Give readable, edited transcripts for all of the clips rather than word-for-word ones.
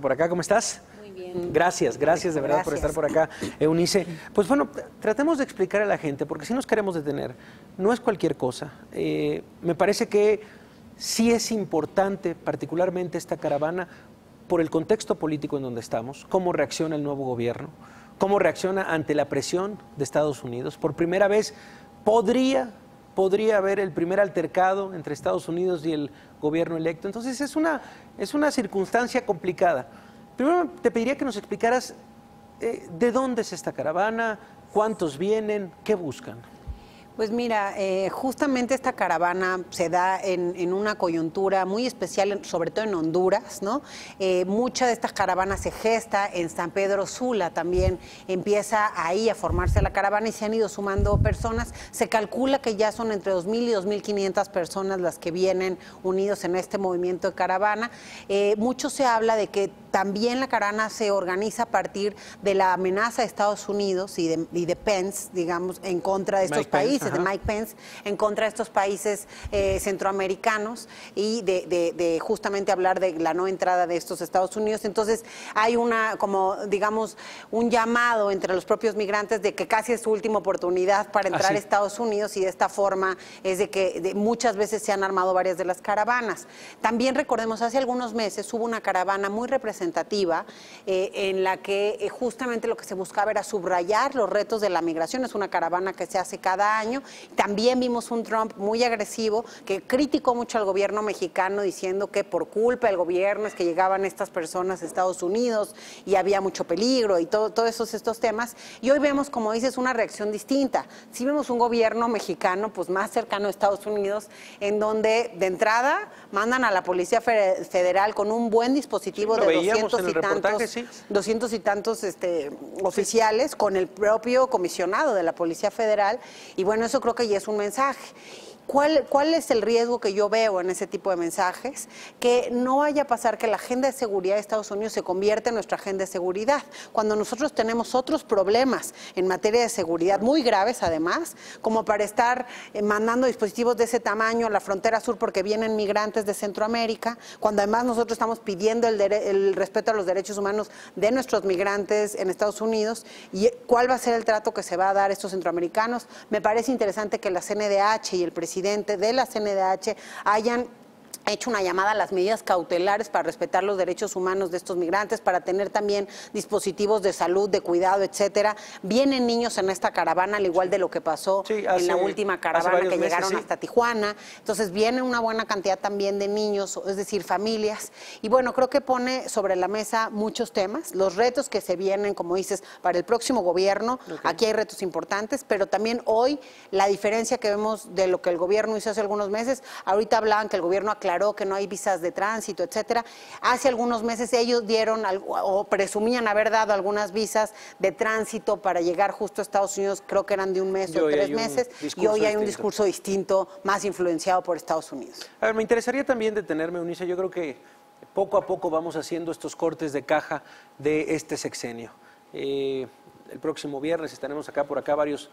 por acá. ¿Cómo estás? Muy bien. Gracias de verdad por estar por acá, Eunice. Pues bueno, tratemos de explicar a la gente, porque si nos queremos detener, no es cualquier cosa. Me parece que sí es importante, particularmente esta caravana, por el contexto político en donde estamos, cómo reacciona el nuevo gobierno, cómo reacciona ante la presión de Estados Unidos. Por primera vez podría haber el primer altercado entre Estados Unidos y el gobierno electo. Entonces es una circunstancia complicada. Primero te pediría que nos explicaras de dónde es esta caravana, cuántos vienen, qué buscan. Pues mira, justamente esta caravana se da en una coyuntura muy especial, sobre todo en Honduras, ¿no? Mucha de estas caravanas se gesta en San Pedro Sula, también empieza ahí a formarse la caravana y se han ido sumando personas. Se calcula que ya son entre 2.000 y 2.500 personas las que vienen unidos en este movimiento de caravana. Mucho se habla de que también la caravana se organiza a partir de la amenaza de Estados Unidos y de Pence, digamos, en contra de estos países, de Mike Pence, en contra de estos países centroamericanos y de justamente hablar de la no entrada de estos Estados Unidos. Entonces hay como digamos, un llamado entre los propios migrantes de que casi es su última oportunidad para entrar a Estados Unidos, y de esta forma es de que muchas veces se han armado varias de las caravanas. También recordemos, hace algunos meses hubo una caravana muy representativa en la que justamente lo que se buscaba era subrayar los retos de la migración. Es una caravana que se hace cada año. También vimos un Trump muy agresivo que criticó mucho al gobierno mexicano, diciendo que por culpa del gobierno es que llegaban estas personas a Estados Unidos y había mucho peligro y todos estos temas. Y hoy vemos, como dices, una reacción distinta. Sí vemos un gobierno mexicano pues más cercano a Estados Unidos, en donde de entrada mandan a la Policía Federal con un buen dispositivo de 200 y tantos oficiales, con el propio comisionado de la Policía Federal, y bueno, eso creo que ya es un mensaje. ¿Cuál es el riesgo que yo veo en ese tipo de mensajes? Que no vaya a pasar que la agenda de seguridad de Estados Unidos se convierta en nuestra agenda de seguridad, cuando nosotros tenemos otros problemas en materia de seguridad, muy graves además, como para estar mandando dispositivos de ese tamaño a la frontera sur porque vienen migrantes de Centroamérica, cuando además nosotros estamos pidiendo el respeto a los derechos humanos de nuestros migrantes en Estados Unidos. ¿Y cuál va a ser el trato que se va a dar a estos centroamericanos? Me parece interesante que la CNDH y el presidente de la CNDH hayan hecho una llamada a las medidas cautelares para respetar los derechos humanos de estos migrantes, para tener también dispositivos de salud, de cuidado, etcétera. Vienen niños en esta caravana, al igual de lo que pasó en la última caravana que llegaron hasta Tijuana. Entonces viene una buena cantidad también de niños, es decir, familias. Y bueno, creo que pone sobre la mesa muchos temas, los retos que se vienen, como dices, para el próximo gobierno. Aquí hay retos importantes, pero también hoy la diferencia que vemos de lo que el gobierno hizo hace algunos meses. Ahorita hablaban que el gobierno aclaró que no hay visas de tránsito, etcétera. Hace algunos meses ellos dieron o presumían haber dado algunas visas de tránsito para llegar justo a Estados Unidos, creo que eran de un mes o 3 meses, y hoy hay un discurso distinto, más influenciado por Estados Unidos. A ver, me interesaría también detenerme, Eunice. Yo creo que poco a poco vamos haciendo estos cortes de caja de este sexenio. El próximo viernes estaremos por acá varios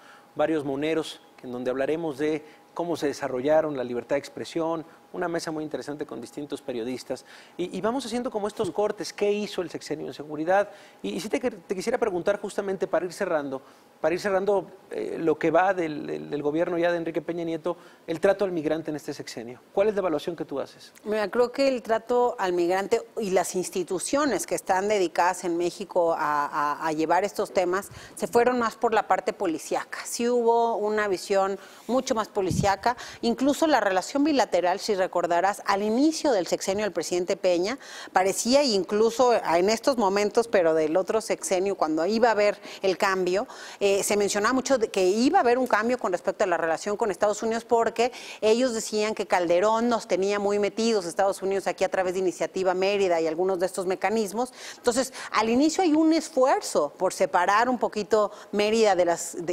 moneros, en donde hablaremos de cómo se desarrollaron la libertad de expresión, una mesa muy interesante con distintos periodistas, y vamos haciendo como estos cortes, qué hizo el sexenio en seguridad, y sí te quisiera preguntar justamente para ir cerrando lo que va del gobierno ya de Enrique Peña Nieto, el trato al migrante en este sexenio. ¿Cuál es la evaluación que tú haces? Mira, creo que el trato al migrante y las instituciones que están dedicadas en México a llevar estos temas se fueron más por la parte policíaca. Sí hubo una visión mucho más policíaca, incluso la relación bilateral, si recordarás, al inicio del sexenio del presidente Peña, parecía, incluso en estos momentos, pero del otro sexenio, cuando iba a haber el cambio, se mencionaba mucho que iba a haber un cambio con respecto a la relación con Estados Unidos, porque ellos decían que Calderón nos tenía muy metidos, Estados Unidos, aquí a través de Iniciativa Mérida y algunos de estos mecanismos. Entonces, al inicio hay un esfuerzo por separar un poquito Mérida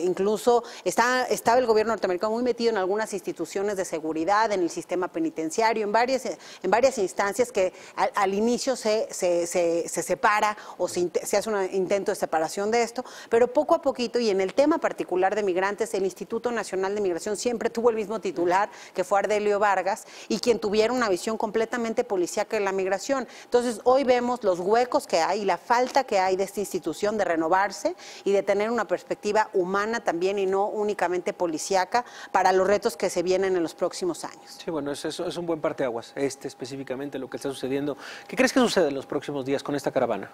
incluso estaba el gobierno norteamericano muy metido en algunas instituciones de seguridad, en el sistema penitenciario, penitenciario, en varias instancias que al inicio se separa o se hace un intento de separación de esto, pero poco a poquito, y en el tema particular de migrantes, el Instituto Nacional de Migración siempre tuvo el mismo titular, que fue Ardelio Vargas, y quien tuviera una visión completamente policíaca de la migración. Entonces, hoy vemos los huecos que hay y la falta que hay de esta institución de renovarse y de tener una perspectiva humana también y no únicamente policíaca para los retos que se vienen en los próximos años. Sí, bueno, es un buen parteaguas, específicamente lo que está sucediendo. ¿Qué crees que sucede en los próximos días con esta caravana?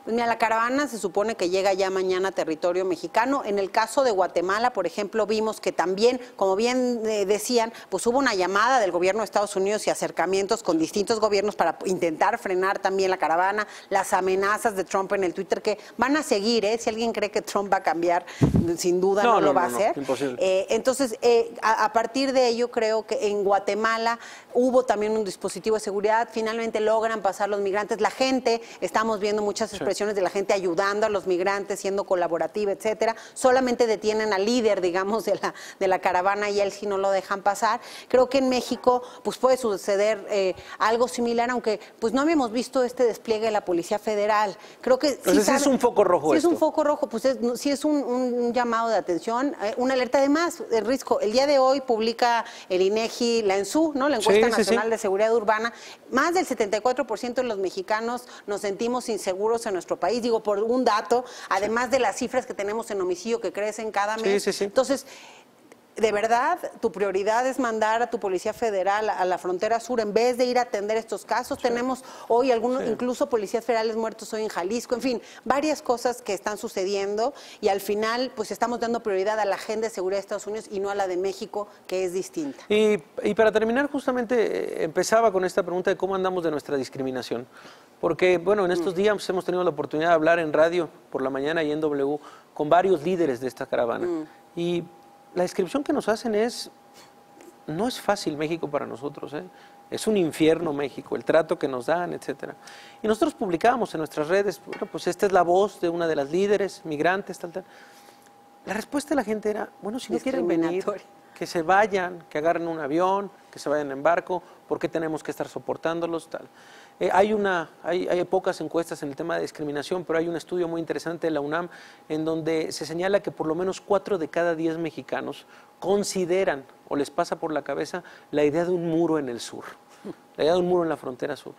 Pues mira, la caravana se supone que llega ya mañana a territorio mexicano. En el caso de Guatemala, por ejemplo, vimos que también, como bien decían, pues hubo una llamada del gobierno de Estados Unidos y acercamientos con distintos gobiernos para intentar frenar también la caravana, las amenazas de Trump en el Twitter que van a seguir, ¿eh? Si alguien cree que Trump va a cambiar, sin duda no lo va a hacer. Imposible. Entonces, a partir de ello, creo que en Guatemala hubo también un dispositivo de seguridad, finalmente logran pasar los migrantes, la gente, estamos viendo muchas expresiones de la gente ayudando a los migrantes, siendo colaborativa, etcétera, solamente detienen al líder, digamos, de la caravana y él sí no lo dejan pasar. Creo que en México pues puede suceder algo similar, aunque pues no habíamos visto este despliegue de la Policía Federal. Creo que entonces sí es un foco rojo. Sí es un foco rojo, pues sí es un llamado de atención, una alerta. Además, Risco, el día de hoy publica el INEGI, la ENSU, ¿no? La Encuesta Nacional de Seguridad Urbana. Más del 74% de los mexicanos nos sentimos inseguros en nuestro país, digo, por un dato, además de las cifras que tenemos en homicidio que crecen cada mes. Entonces, ¿de verdad tu prioridad es mandar a tu Policía Federal a la frontera sur en vez de ir a atender estos casos? Tenemos hoy algunos, incluso policías federales muertos hoy en Jalisco, en fin, varias cosas que están sucediendo y al final pues estamos dando prioridad a la agenda de seguridad de Estados Unidos y no a la de México, que es distinta. Y para terminar, justamente empezaba con esta pregunta de cómo andamos de nuestra discriminación. Porque, bueno, en estos días hemos tenido la oportunidad de hablar en radio por la mañana y en W con varios líderes de esta caravana. Y la descripción que nos hacen no es fácil México para nosotros, ¿eh? Es un infierno México, el trato que nos dan, etcétera. Y nosotros publicábamos en nuestras redes, bueno, pues esta es la voz de una de las líderes, migrantes, tal. La respuesta de la gente era, bueno, si no quieren venir, que se vayan, que agarren un avión, que se vayan en barco, ¿por qué tenemos que estar soportándolos? Tal. Hay pocas encuestas en el tema de discriminación, pero hay un estudio muy interesante de la UNAM en donde se señala que por lo menos 4 de cada 10 mexicanos consideran o les pasa por la cabeza la idea de un muro en el sur, la idea de un muro en la frontera sur.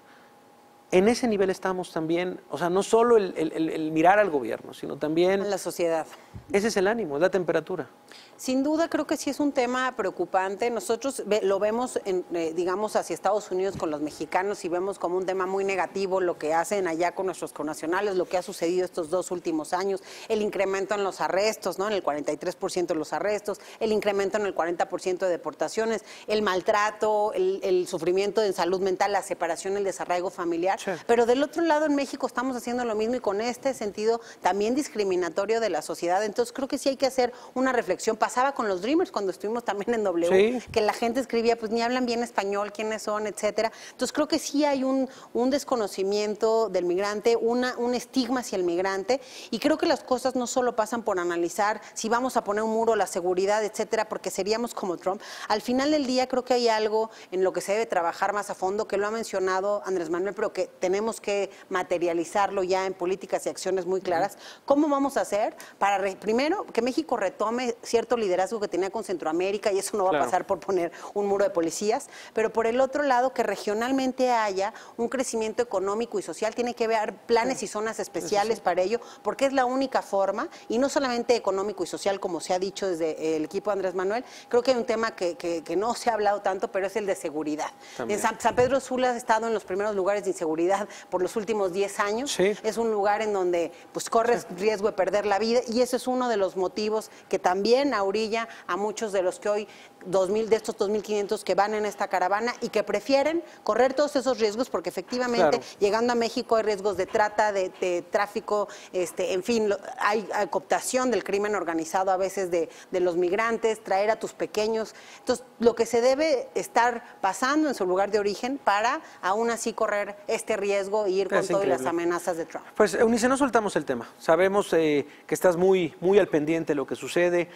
En ese nivel estamos también, o sea, no solo el mirar al gobierno, sino también... la sociedad. Ese es el ánimo, es la temperatura. Sin duda creo que sí es un tema preocupante. Nosotros lo vemos, digamos, hacia Estados Unidos con los mexicanos y vemos como un tema muy negativo lo que hacen allá con nuestros connacionales, lo que ha sucedido estos 2 últimos años, el incremento en los arrestos, ¿no? En el 43% de los arrestos, el incremento en el 40% de deportaciones, el maltrato, el sufrimiento en salud mental, la separación, el desarraigo familiar. Sí. Pero del otro lado en México estamos haciendo lo mismo y con este sentido también discriminatorio de la sociedad. Entonces creo que sí hay que hacer una reflexión. Pasaba con los Dreamers cuando estuvimos también en W, que la gente escribía, pues ni hablan bien español, quiénes son, etcétera. Entonces creo que sí hay un desconocimiento del migrante, un estigma hacia el migrante, y creo que las cosas no solo pasan por analizar si vamos a poner un muro, la seguridad, etcétera, porque seríamos como Trump. Al final del día creo que hay algo en lo que se debe trabajar más a fondo, que lo ha mencionado Andrés Manuel, pero que tenemos que materializarlo ya en políticas y acciones muy claras. ¿Cómo vamos a hacer para, primero, que México retome cierto liderazgo que tenía con Centroamérica, y eso no va a pasar por poner un muro de policías, pero por el otro lado, que regionalmente haya un crecimiento económico y social? Tiene que haber planes y zonas especiales para ello, porque es la única forma, y no solamente económico y social, como se ha dicho desde el equipo de Andrés Manuel. Creo que hay un tema que no se ha hablado tanto, pero es el de seguridad. En San Pedro Sula ha estado en los primeros lugares de inseguridad por los últimos 10 años. Es un lugar en donde pues corres riesgo de perder la vida, y ese es uno de los motivos que también ahorilla a muchos de los que hoy, de estos 2.500 que van en esta caravana y que prefieren correr todos esos riesgos, porque efectivamente llegando a México hay riesgos de trata, de tráfico, en fin, hay cooptación del crimen organizado a veces de los migrantes, traer a tus pequeños. Entonces, lo que se debe estar pasando en su lugar de origen para aún así correr este este riesgo y ir con todo y las amenazas de Trump. Pues, Eunice, no soltamos el tema. Sabemos que estás muy al pendiente de lo que sucede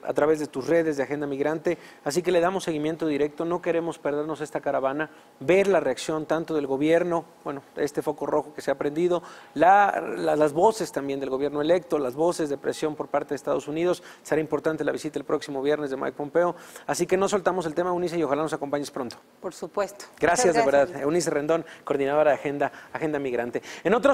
a través de tus redes de Agenda Migrante, así que le damos seguimiento directo. No queremos perdernos esta caravana, ver la reacción tanto del gobierno, bueno, este foco rojo que se ha prendido, las voces también del gobierno electo, las voces de presión por parte de Estados Unidos. Será importante la visita el próximo viernes de Mike Pompeo, así que no soltamos el tema, Eunice, y ojalá nos acompañes pronto. Por supuesto. Gracias, de verdad. Eunice Rendón, coordinadora de Agenda Migrante. En otros